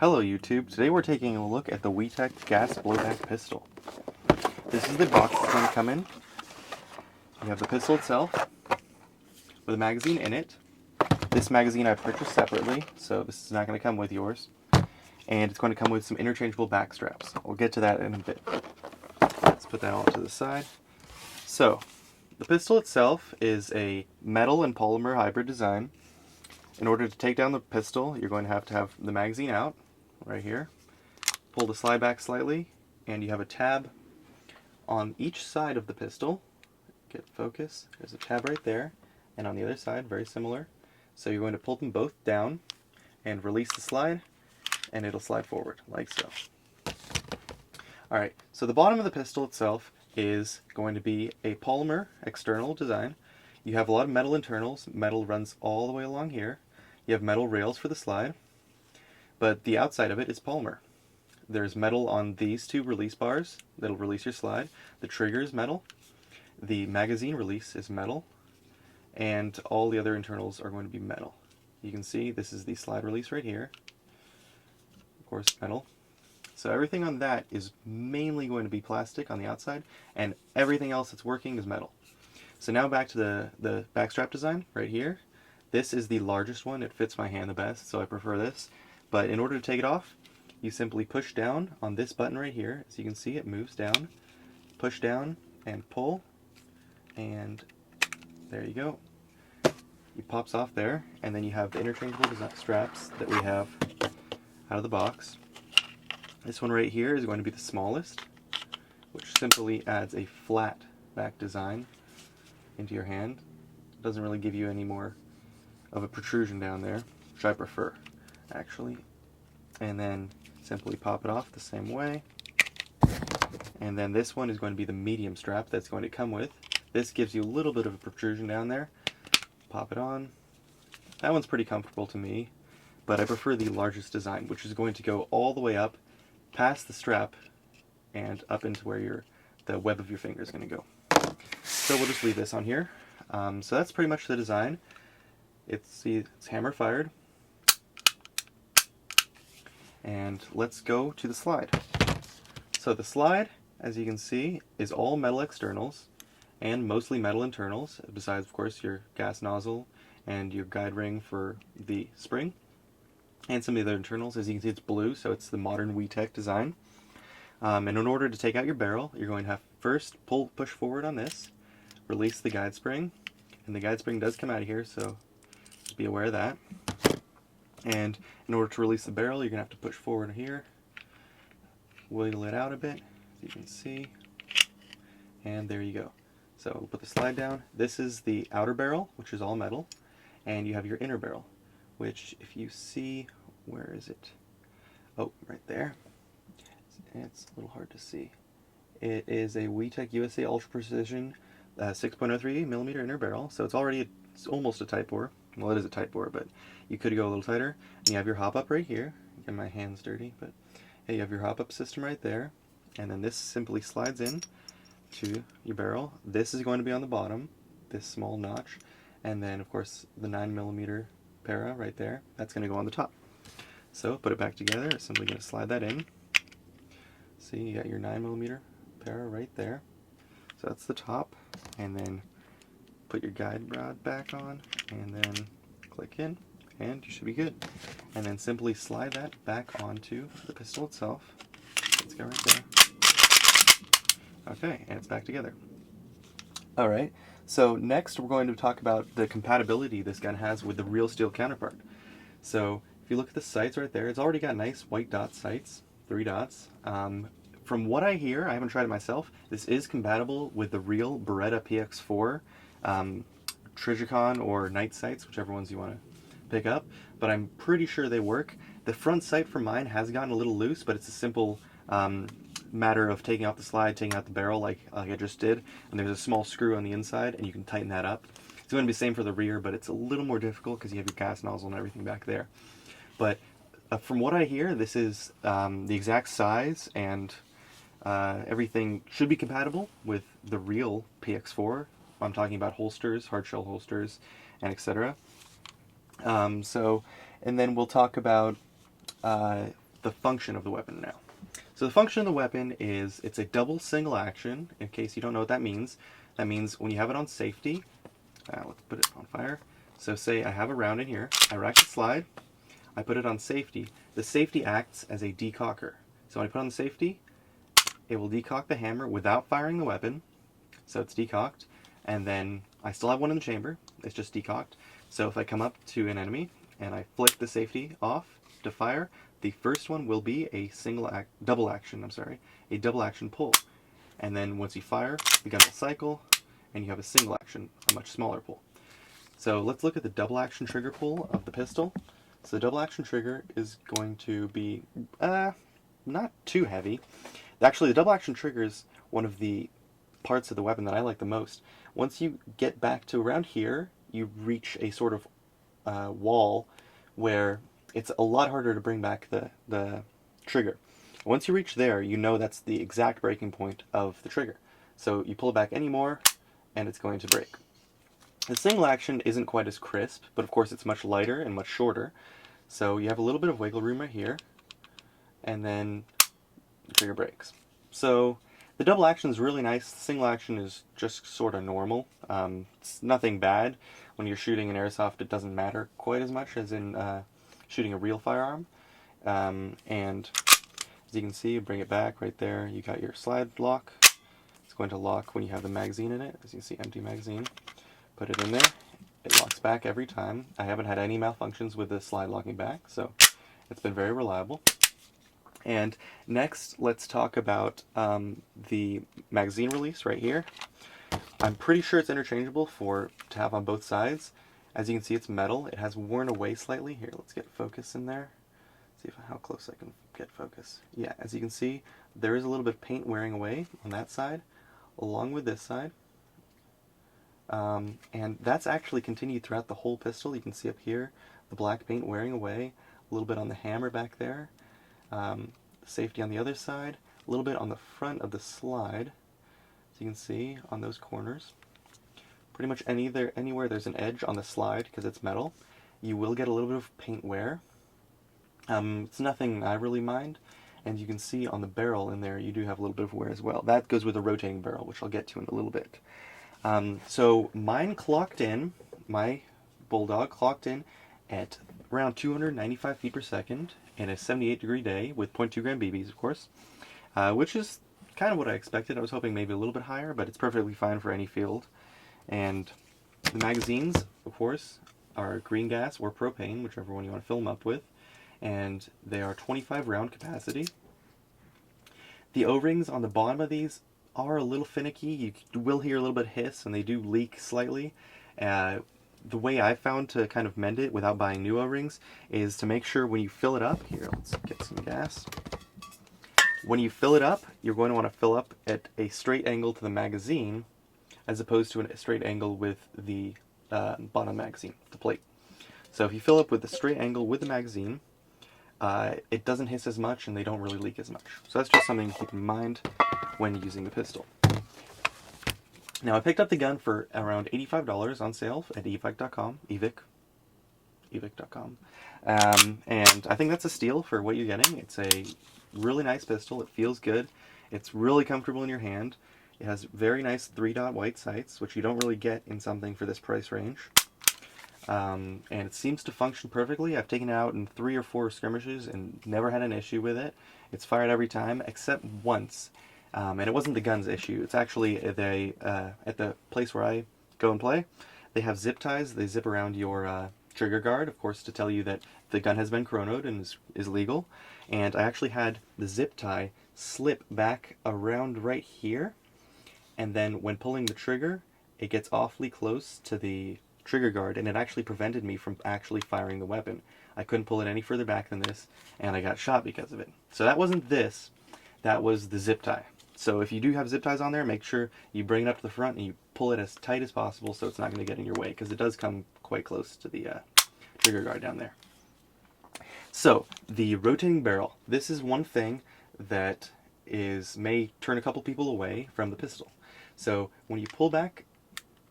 Hello YouTube, today we're taking a look at the WeTech gas blowback pistol. This is the box it's going to come in. You have the pistol itself with a magazine in it. This magazine I purchased separately, so this is not going to come with yours. And it's going to come with some interchangeable back straps. We'll get to that in a bit. Let's put that all to the side. So, the pistol itself is a metal and polymer hybrid design. In order to take down the pistol, you're going to have the magazine out, right here. Pull the slide back slightly, and you have a tab on each side of the pistol. Get focus. There's a tab right there, and on the other side, very similar. So you're going to pull them both down and release the slide, and it'll slide forward, like so. Alright, so the bottom of the pistol itself is going to be a polymer external design. You have a lot of metal internals. Metal runs all the way along here. You have metal rails for the slide, but the outside of it is polymer. There's metal on these two release bars that'll release your slide. The trigger is metal. The magazine release is metal. And all the other internals are going to be metal. You can see this is the slide release right here. Of course, metal. So everything on that is mainly going to be plastic on the outside, and everything else that's working is metal. So now back to the backstrap design right here. This is the largest one. It fits my hand the best, so I prefer this. But in order to take it off, you simply push down on this button right here. As you can see, it moves down. Push down and pull, and there you go. It pops off there, and then you have the interchangeable straps that we have out of the box. This one right here is going to be the smallest, which simply adds a flat back design into your hand. It doesn't really give you any more of a protrusion down there, which I prefer, actually. And then simply pop it off the same way. And then this one is going to be the medium strap that's going to come with. This gives you a little bit of a protrusion down there. Pop it on. That one's pretty comfortable to me, but I prefer the largest design, which is going to go all the way up past the strap and up into where the web of your finger is going to go. So we'll just leave this on here. So that's pretty much the design. It's hammer fired. And let's go to the slide. So the slide, as you can see, is all metal externals and mostly metal internals, besides of course your gas nozzle and your guide ring for the spring. And some of the other internals. As you can see, it's blue, so it's the modern WeTech design. And in order to take out your barrel, you're going to have first push forward on this, release the guide spring, and the guide spring does come out of here, so just be aware of that. And in order to release the barrel, you're going to have to push forward here, wiggle it out a bit, as you can see, and there you go. So we'll put the slide down. This is the outer barrel, which is all metal, and you have your inner barrel, which if you see, where is it? Oh, right there. It's a little hard to see. It is a WeTech USA Ultra Precision 6.03 millimeter inner barrel, so it's almost a Type bore. Well, it is a Type bore, but you could go a little tighter. And you have your hop up right here. Get my hands dirty, but hey, you have your hop up system right there, and then this simply slides in to your barrel. This is going to be on the bottom, this small notch, and then of course the 9mm para right there. That's going to go on the top. So put it back together. It's simply going to slide that in. See, you got your 9mm para right there. So that's the top, and then put your guide rod back on, and then click in, and you should be good. And then simply slide that back onto the pistol itself. Let's go right there. Okay, and it's back together. Alright, so next we're going to talk about the compatibility this gun has with the real steel counterpart. So if you look at the sights right there, it's already got nice white dot sights, 3 dots. From what I hear, I haven't tried it myself, this is compatible with the real Beretta PX4 Trijicon or night sights, whichever ones you want to pick up, but I'm pretty sure they work. The front sight for mine has gotten a little loose, but it's a simple matter of taking out the slide, taking out the barrel like I just did, and there's a small screw on the inside and you can tighten that up. It's going to be the same for the rear, but it's a little more difficult because you have your gas nozzle and everything back there. But from what I hear, this is the exact size, and everything should be compatible with the real PX4. I'm talking about holsters, hard shell holsters, and etc. And then we'll talk about the function of the weapon now. So the function of the weapon is it's a double single action. In case you don't know what that means when you have it on safety, let's put it on fire. So say I have a round in here, I rack the slide, I put it on safety. The safety acts as a decocker. So when I put on the safety, it will decock the hammer without firing the weapon. So it's decocked, and then I still have one in the chamber, it's just decocked. So if I come up to an enemy and I flick the safety off to fire, the first one will be a double action pull. And then once you fire, the gun will cycle, and you have a single action, a much smaller pull. So let's look at the double action trigger pull of the pistol. So the double action trigger is going to be not too heavy. Actually, the double action trigger is one of the parts of the weapon that I like the most. Once you get back to around here, you reach a sort of wall where it's a lot harder to bring back the trigger. Once you reach there, you know that's the exact breaking point of the trigger. So you pull it back any more, and it's going to break. The single action isn't quite as crisp, but of course it's much lighter and much shorter. So you have a little bit of wiggle room right here, and then the trigger breaks. So the double action is really nice. The single action is just sort of normal. It's nothing bad. When you're shooting an airsoft, it doesn't matter quite as much as in shooting a real firearm. And as you can see, you bring it back right there. You got your slide lock. It's going to lock when you have the magazine in it. As you can see, empty magazine. Put it in there. It locks back every time. I haven't had any malfunctions with the slide locking back, so it's been very reliable. And next, let's talk about the magazine release right here. I'm pretty sure it's interchangeable to have on both sides. As you can see, it's metal. It has worn away slightly. Here, let's get focus in there. See how close I can get focus. Yeah, as you can see, there is a little bit of paint wearing away on that side, along with this side. And that's actually continued throughout the whole pistol. You can see up here, the black paint wearing away, a little bit on the hammer back there. Safety on the other side, a little bit on the front of the slide, as you can see on those corners. Pretty much anywhere there's an edge on the slide, because it's metal, you will get a little bit of paint wear. It's nothing I really mind, and you can see on the barrel in there you do have a little bit of wear as well. That goes with a rotating barrel, which I'll get to in a little bit. So mine clocked in, my Bulldog clocked in at around 295 feet per second in a 78-degree day with 0.2 gram BBs, of course, which is kind of what I expected. I was hoping maybe a little bit higher, but it's perfectly fine for any field. And the magazines, of course, are green gas or propane, whichever one you want to fill them up with, and they are 25 round capacity. The O-rings on the bottom of these are a little finicky. You will hear a little bit of hiss, and they do leak slightly. The way I found to kind of mend it without buying new O-rings is to make sure when you fill it up, here, let's get some gas. When you fill it up, you're going to want to fill up at a straight angle to the magazine, as opposed to a straight angle with the bottom magazine, the plate. So if you fill up with a straight angle with the magazine, it doesn't hiss as much and they don't really leak as much. So that's just something to keep in mind when using the pistol. Now I picked up the gun for around $85 on sale at evic.com, evic.com, and I think that's a steal for what you're getting. It's a really nice pistol. It feels good. It's really comfortable in your hand. It has very nice 3-dot white sights, which you don't really get in something for this price range. And it seems to function perfectly. I've taken it out in 3 or 4 skirmishes and never had an issue with it. It's fired every time, except once. And it wasn't the gun's issue. It's actually at the place where I go and play, they have zip ties. They zip around your trigger guard, of course, to tell you that the gun has been chronoed and is legal. And I actually had the zip tie slip back around right here. And then when pulling the trigger, it gets awfully close to the trigger guard, and it actually prevented me from actually firing the weapon. I couldn't pull it any further back than this, and I got shot because of it. So that wasn't this, that was the zip tie. So if you do have zip ties on there, make sure you bring it up to the front and you pull it as tight as possible so it's not going to get in your way, because it does come quite close to the trigger guard down there. So the rotating barrel, this is one thing that may turn a couple people away from the pistol. So when you pull back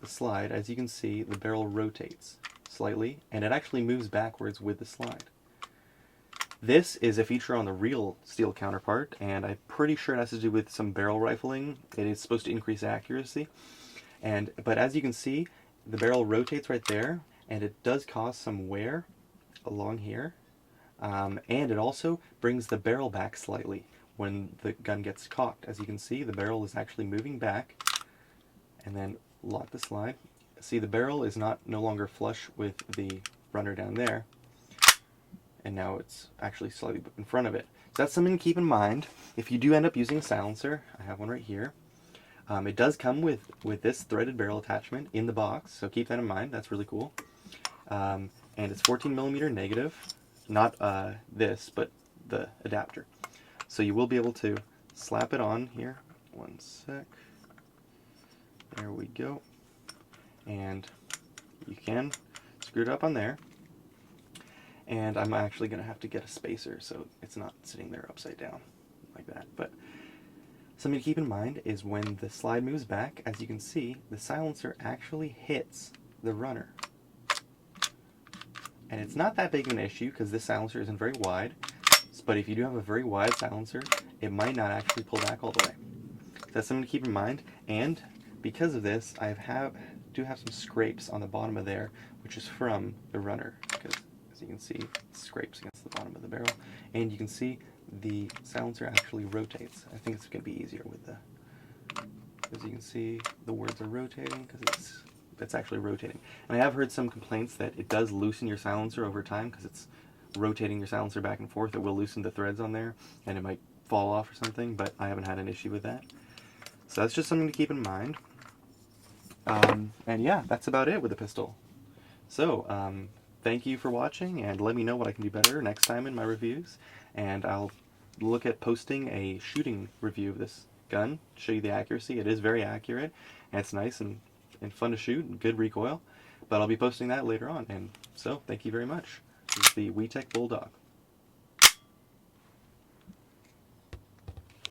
the slide, as you can see, the barrel rotates slightly, and it actually moves backwards with the slide. This is a feature on the real steel counterpart, and I'm pretty sure it has to do with some barrel rifling. It is supposed to increase accuracy. But as you can see, the barrel rotates right there, and it does cause some wear along here. And it also brings the barrel back slightly when the gun gets cocked. As you can see, the barrel is actually moving back. And then lock the slide. See, the barrel is no longer flush with the runner down there. And now it's actually slightly in front of it. So that's something to keep in mind. If you do end up using a silencer, I have one right here. It does come with this threaded barrel attachment in the box, so keep that in mind. That's really cool. And it's 14mm negative, not this, but the adapter. So you will be able to slap it on here. One sec. There we go. And you can screw it up on there. And I'm actually going to have to get a spacer so it's not sitting there upside down like that. But something to keep in mind is when the slide moves back, as you can see, the silencer actually hits the runner. And it's not that big of an issue because this silencer isn't very wide, but if you do have a very wide silencer, it might not actually pull back all the way. That's something to keep in mind, and because of this, I do have some scrapes on the bottom of there, which is from the runner, because as you can see, it scrapes against the bottom of the barrel, and you can see the silencer actually rotates. I think it's going to be easier with the, as you can see, the words are rotating because it's actually rotating. And I have heard some complaints that it does loosen your silencer over time because it's rotating your silencer back and forth. It will loosen the threads on there and it might fall off or something, but I haven't had an issue with that. So that's just something to keep in mind. And yeah, that's about it with the pistol. So thank you for watching, and let me know what I can do better next time in my reviews, and I'll look at posting a shooting review of this gun, show you the accuracy. It is very accurate, and it's nice and fun to shoot, and good recoil, but I'll be posting that later on. And so thank you very much. This is the WeTech Bulldog.